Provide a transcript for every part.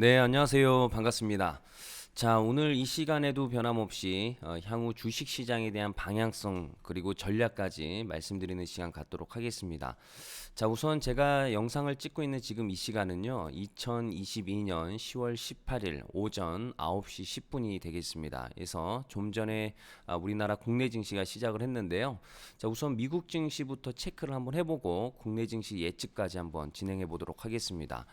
네, 안녕하세요. 반갑습니다. 자, 오늘 이 시간에도 변함없이 향후 주식 시장에 대한 방향성 그리고 전략까지 말씀드리는 시간 갖도록 하겠습니다. 자, 우선 제가 영상을 찍고 있는 지금 이 시간은요, 2022년 10월 18일 오전 9시 10분이 되겠습니다. 그래서 좀 전에 우리나라 국내 증시가 시작을 했는데요. 자, 우선 미국 증시부터 체크를 한번 해보고 국내 증시 예측까지 한번 진행해 보도록 하겠습니다.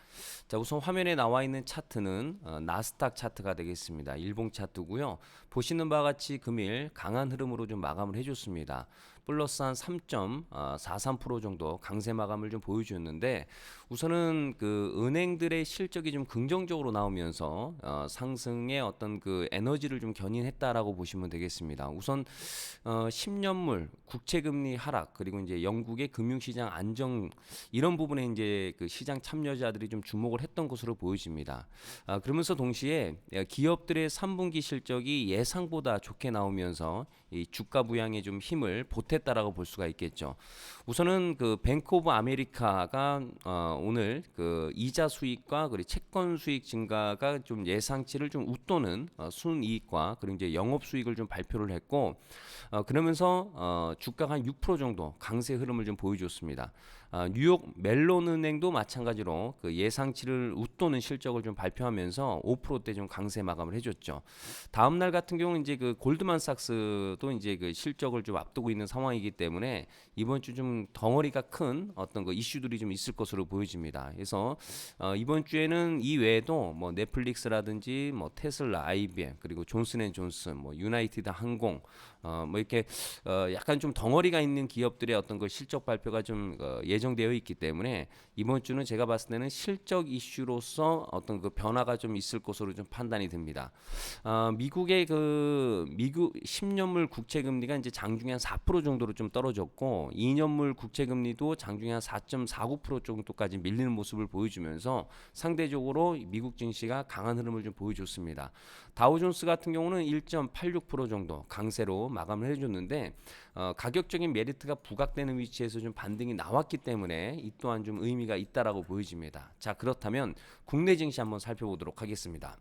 자, 우선 화면에 나와 있는 차트는 나스닥 차트가 되겠습니다. 일봉 차트고요. 보시는 바와 같이 금일 강한 흐름으로 좀 마감을 해줬습니다. 플러스 한 3.43% 정도 강세 마감을 좀 보여주었는데, 우선은 그 은행들의 실적이 좀 긍정적으로 나오면서 상승의 어떤 그 에너지를 좀 견인했다라고 보시면 되겠습니다. 우선 10년물 국채금리 하락, 그리고 이제 영국의 금융시장 안정, 이런 부분에 이제 그 시장 참여자들이 좀 주목을 했던 것으로 보여집니다. 그러면서 동시에 기업들의 3분기 실적이 예상보다 좋게 나오면서 이 주가 부양에 좀 힘을 보탰다라고 볼 수가 있겠죠. 우선은 그 뱅크 오브 아메리카가 오늘 그 이자 수익과 그리고 채권 수익 증가가 좀 예상치를 좀 웃도는 순이익과 그리고 이제 영업 수익을 좀 발표를 했고, 그러면서 주가가 한 6% 정도 강세 흐름을 좀 보여줬습니다. 뉴욕 멜론 은행도 마찬가지로 그 예상치를 웃도는 실적을 좀 발표하면서 5%대 좀 강세 마감을 해줬죠. 다음 날 같은 경우는 이제 그 골드만삭스도 이제 그 실적을 좀 앞두고 있는 상황이기 때문에 이번 주 좀 덩어리가 큰 어떤 그 이슈들이 좀 있을 것으로 보여집니다. 그래서 이번 주에는 이 외에도 뭐 넷플릭스라든지 뭐 테슬라, IBM, 그리고 존슨앤존슨, 뭐 유나이티드 항공, 뭐 이렇게 약간 좀 덩어리가 있는 기업들의 어떤 그 실적 발표가 좀 예정되어 있기 때문에 이번 주는 제가 봤을 때는 실적 이슈로서 어떤 그 변화가 좀 있을 것으로 좀 판단이 듭니다. 미국의 그 미국 10년물 국채 금리가 이제 장중에 한 4% 정도로 좀 떨어졌고 2년물 국채 금리도 장중에 한 4.49% 정도까지 밀리는 모습을 보여주면서 상대적으로 미국 증시가 강한 흐름을 좀 보여줬습니다. 다우존스 같은 경우는 1.86% 정도 강세로 마감을 해줬는데 가격적인 메리트가 부각되는 위치에서 좀 반등이 나왔기 때문에 이 또한 좀 의미가 있다라고 보여집니다. 자, 그렇다면 국내 증시 한번 살펴보도록 하겠습니다.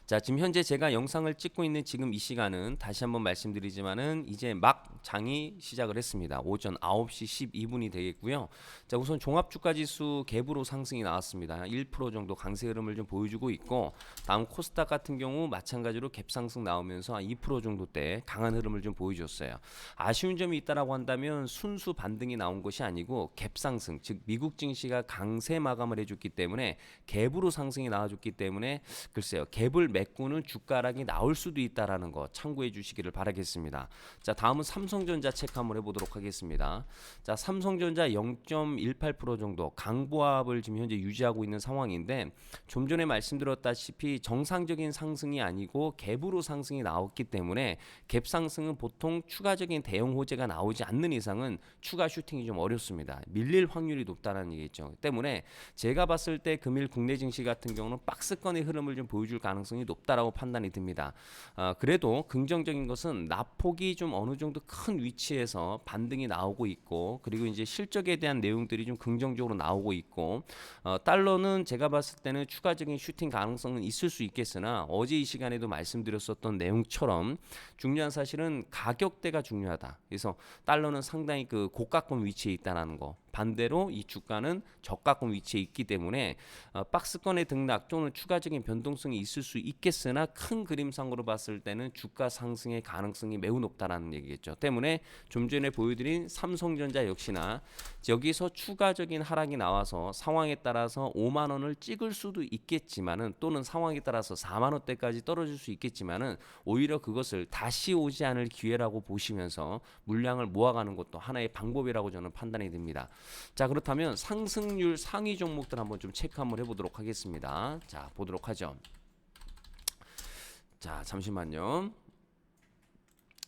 자, 지금 현재 제가 영상을 찍고 있는 지금 이 시간은 다시 한번 말씀드리지만은 이제 막 장이 시작을 했습니다. 오전 9시 12분이 되겠고요. 자, 우선 종합주가지수 갭으로 상승이 나왔습니다. 1% 정도 강세 흐름을 좀 보여주고 있고, 다음 코스닥 같은 경우 마찬가지로 갭 상승 나오면서 한 2% 정도대 강한 흐름을 좀 보여줬어요. 아쉬운 점이 있다라고 한다면 순수 반등이 나온 것이 아니고 갭 상승, 즉 미국 증시가 강세 마감을 해줬기 때문에 갭으로 상승이 나와줬기 때문에 글쎄요, 갭을 메꾸는 주가락이 나올 수도 있다라는 거 참고해 주시기를 바라겠습니다. 자, 다음은 삼성전자 체크 한번 해보도록 하겠습니다. 자, 삼성전자 0.18% 정도 강보합을 지금 현재 유지하고 있는 상황인데, 좀 전에 말씀드렸다시피 정상적인 상승이 아니고 갭으로 상승이 나왔기 때문에 갭 상승은 보통 추가적인 대형 호재가 나오지 않는 이상은 추가 슈팅이 좀 어렵습니다. 밀릴 확률이 높다는 얘기죠. 때문에 제가 봤을 때 금일 국내 증시 같은 경우는 박스권의 흐름을 좀 보여줄 가능성이 높다라고 판단이 듭니다. 그래도 긍정적인 것은 낙폭이 좀 어느 정도 큰 위치에서 반등이 나오고 있고, 그리고 이제 실적에 대한 내용들이 좀 긍정적으로 나오고 있고, 달러는 제가 봤을 때는 추가적인 슈팅 가능성은 있을 수 있겠으나 어제 이 시간에도 말씀드렸었던 내용처럼 중요한 사실은 가격대가 중요하다. 그래서 달러는 상당히 그 고가권 위치에 있다는 거. 반대로 이 주가는 저가권 위치에 있기 때문에 박스권의 등락 또는 추가적인 변동성이 있을 수 있겠으나 큰 그림상으로 봤을 때는 주가 상승의 가능성이 매우 높다라는 얘기겠죠. 때문에 좀 전에 보여드린 삼성전자 역시나 여기서 추가적인 하락이 나와서 상황에 따라서 5만 원을 찍을 수도 있겠지만은, 또는 상황에 따라서 4만 원대까지 떨어질 수 있겠지만은, 오히려 그것을 다시 오지 않을 기회라고 보시면서 물량을 모아가는 것도 하나의 방법이라고 저는 판단이 됩니다. 자, 그렇다면 상승률 상위 종목들 한번 좀 체크 한번 해보도록 하겠습니다. 자, 보도록 하죠. 자, 잠시만요.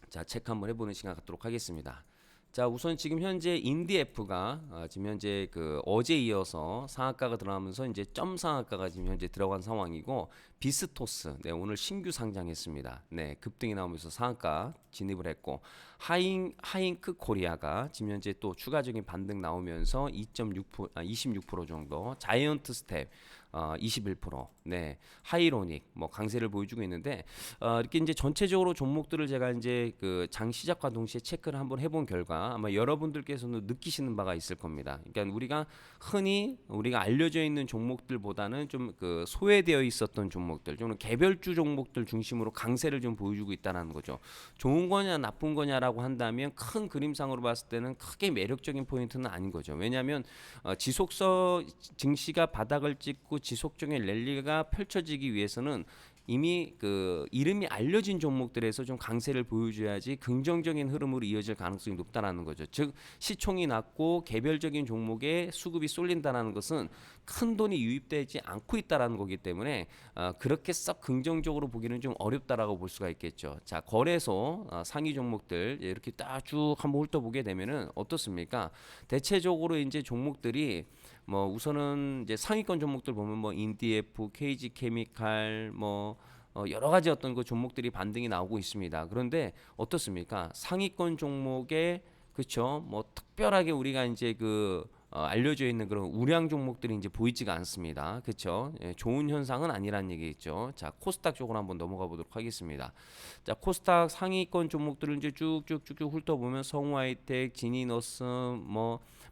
자, 체크 한번 해보는 시간 갖도록 하겠습니다. 자, 우선 지금 현재 인디F가 지금 현재 그 어제 이어서 상한가가 들어가면서 이제 점 상한가가 지금 현재 들어간 상황이고, 비스토스 오늘 신규 상장했습니다. 네, 급등이 나오면서 상한가 진입을 했고, 하잉크 코리아가 지금 현재 또 추가적인 반등 나오면서 26% 정도, 자이언트 스텝 21%, 네, 하이로닉 뭐 강세를 보여주고 있는데 이렇게 이제 전체적으로 종목들을 제가 이제 그 장 시작과 동시에 체크를 한번 해본 결과 아마 여러분들께서는 느끼시는 바가 있을 겁니다. 그러니까 흔히 우리가 알려져 있는 종목들보다는 좀 그 소외되어 있었던 종목들, 좀 개별주 종목들 중심으로 강세를 좀 보여주고 있다는 거죠. 좋은 거냐 나쁜 거냐라고 한다면 큰 그림상으로 봤을 때는 크게 매력적인 포인트는 아닌 거죠. 왜냐하면 지속서 증시가 바닥을 찍고 지속적인 랠리가 펼쳐지기 위해서는 이미 그 이름이 알려진 종목들에서 좀 강세를 보여줘야지 긍정적인 흐름으로 이어질 가능성이 높다라는 거죠. 즉 시총이 낮고 개별적인 종목에 수급이 쏠린다는 것은 큰 돈이 유입되지 않고 있다라는 거기 때문에 그렇게 썩 긍정적으로 보기는 좀 어렵다라고 볼 수가 있겠죠. 자, 거래소 상위 종목들 이렇게 딱 쭉 한번 훑어보게 되면은 어떻습니까? 대체적으로 이제 종목들이 뭐 우선은 이제 상위권 종목들 보면 뭐 인디에프, KG 케미칼 뭐 여러 가지 어떤 그 종목들이 반등이 나오고 있습니다. 그런데 어떻습니까? 상위권 종목에 그렇죠. 뭐 특별하게 우리가 이제 알려져 있는 그런 우량 종목들이 이제 보이지가 않습니다. 그렇죠? 예, 좋은 현상은 아니란 얘기겠죠. 자, 코스닥 쪽으로 한번 넘어가 보도록 하겠습니다. 자, 코스닥 상위권 종목들을 이제 쭉쭉쭉쭉 훑어보면 성우하이텍, 지니너스,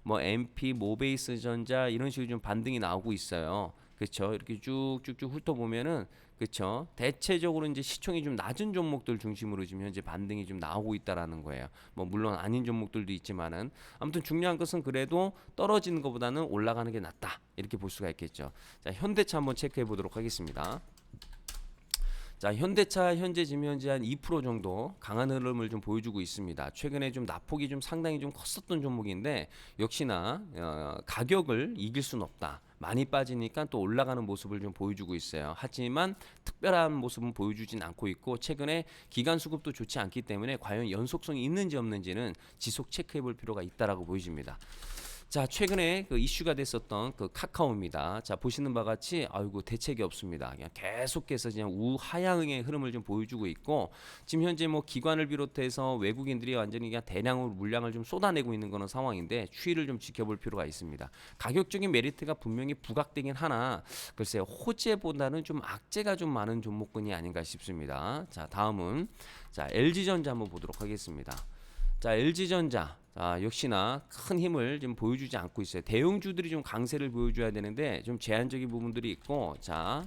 MP, 모베이스전자 이런 식으로 좀 반등이 나오고 있어요. 그렇죠? 이렇게 쭉쭉쭉 훑어보면은 그렇죠? 대체적으로 이제 시총이 좀 낮은 종목들 중심으로 지금 현재 반등이 좀 나오고 있다라는 거예요. 뭐 물론 아닌 종목들도 있지만은 아무튼 중요한 것은 그래도 떨어지는 것보다는 올라가는 게 낫다 이렇게 볼 수가 있겠죠. 자, 현대차 한번 체크해 보도록 하겠습니다. 자, 현대차 현재 지금 현재 한 2% 정도 강한 흐름을 좀 보여주고 있습니다. 최근에 좀 낙폭이 좀 상당히 좀 컸었던 종목인데 역시나 가격을 이길 수는 없다. 많이 빠지니까 또 올라가는 모습을 좀 보여주고 있어요. 하지만 특별한 모습은 보여주진 않고 있고 최근에 기간 수급도 좋지 않기 때문에 과연 연속성이 있는지 없는지는 지속 체크해 볼 필요가 있다라고 보여집니다. 자, 최근에 그 이슈가 됐었던 그 카카오입니다. 자, 보시는 바와 같이 아이고 대책이 없습니다. 그냥 계속해서 그냥 우하향의 흐름을 좀 보여주고 있고 지금 현재 뭐 기관을 비롯해서 외국인들이 완전히 그냥 대량으로 물량을 좀 쏟아내고 있는 그런 상황인데 추이를 좀 지켜볼 필요가 있습니다. 가격적인 메리트가 분명히 부각되긴 하나 글쎄요 호재보다는 좀 악재가 좀 많은 종목군이 아닌가 싶습니다. 자, 다음은 자 LG전자 한번 보도록 하겠습니다. 자, LG전자 역시나 큰 힘을 좀 보여주지 않고 있어요. 대형주들이 좀 강세를 보여줘야 되는데 좀 제한적인 부분들이 있고 자,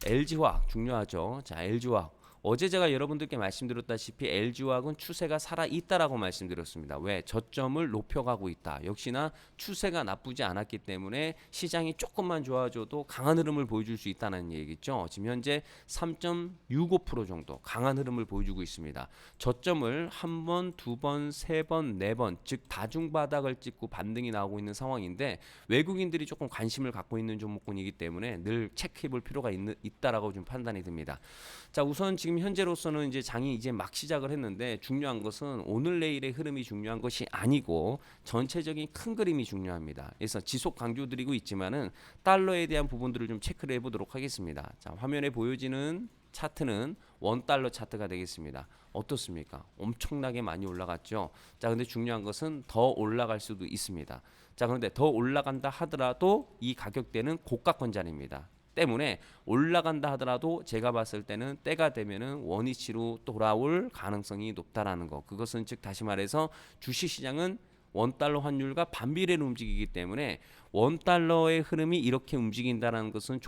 LG화학 중요하죠. 자, LG화학 어제 제가 여러분들께 말씀드렸다시피 LG화학은 추세가 살아있다라고 말씀드렸습니다. 왜? 저점을 높여가고 있다. 역시나 추세가 나쁘지 않았기 때문에 시장이 조금만 좋아져도 강한 흐름을 보여줄 수 있다는 얘기죠. 지금 현재 3.65% 정도 강한 흐름을 보여주고 있습니다. 저점을 한 번, 두 번, 세 번, 네 번, 즉 다중바닥을 찍고 반등이 나오고 있는 상황인데 외국인들이 조금 관심을 갖고 있는 종목군이기 때문에 늘 체크해볼 필요가 있다라고 좀 판단이 듭니다. 자, 우선 지금 현재로서는 이제 장이 이제 막 시작을 했는데 중요한 것은 오늘 내일의 흐름이 중요한 것이 아니고 전체적인 큰 그림이 중요합니다. 그래서 지속 강조드리고 있지만은 달러에 대한 부분들을 좀 체크를 해보도록 하겠습니다. 자, 화면에 보여지는 차트는 원달러 차트가 되겠습니다. 어떻습니까? 엄청나게 많이 올라갔죠. 자, 근데 중요한 것은 더 올라갈 수도 있습니다. 자, 그런데 더 올라간다 하더라도 이 가격대는 고가권자리입니다. 때문에 올라간다 하더라도 제가 봤을 때는 때가 되면은 원위치로 돌아올 가능성이 높다라는 거. 그것은 즉 다시 말해서 주식시장은 원달러 환율과 반비례로 움직이기 때문에 원달러의 흐름이 이렇게 움직인다는 것은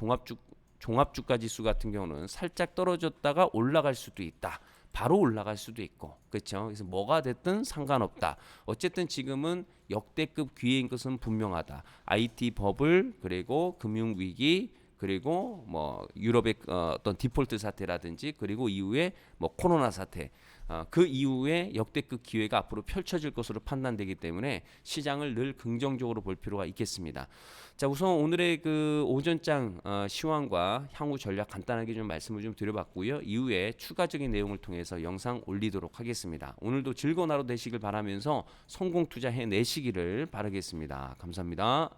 종합주가 지수 같은 경우는 살짝 떨어졌다가 올라갈 수도 있다. 바로 올라갈 수도 있고, 그렇죠? 그래서 뭐가 됐든 상관없다. 어쨌든 지금은 역대급 기회인 것은 분명하다. IT 버블 그리고 금융 위기 그리고 뭐 유럽의 어떤 디폴트 사태라든지 그리고 이후에 뭐 코로나 사태 그 이후에 역대급 기회가 앞으로 펼쳐질 것으로 판단되기 때문에 시장을 늘 긍정적으로 볼 필요가 있겠습니다. 자, 우선 오늘의 그 오전장 시황과 향후 전략 간단하게 좀 말씀을 좀 드려봤고요. 이후에 추가적인 내용을 통해서 영상 올리도록 하겠습니다. 오늘도 즐거운 하루 되시길 바라면서 성공 투자해 내시기를 바라겠습니다. 감사합니다.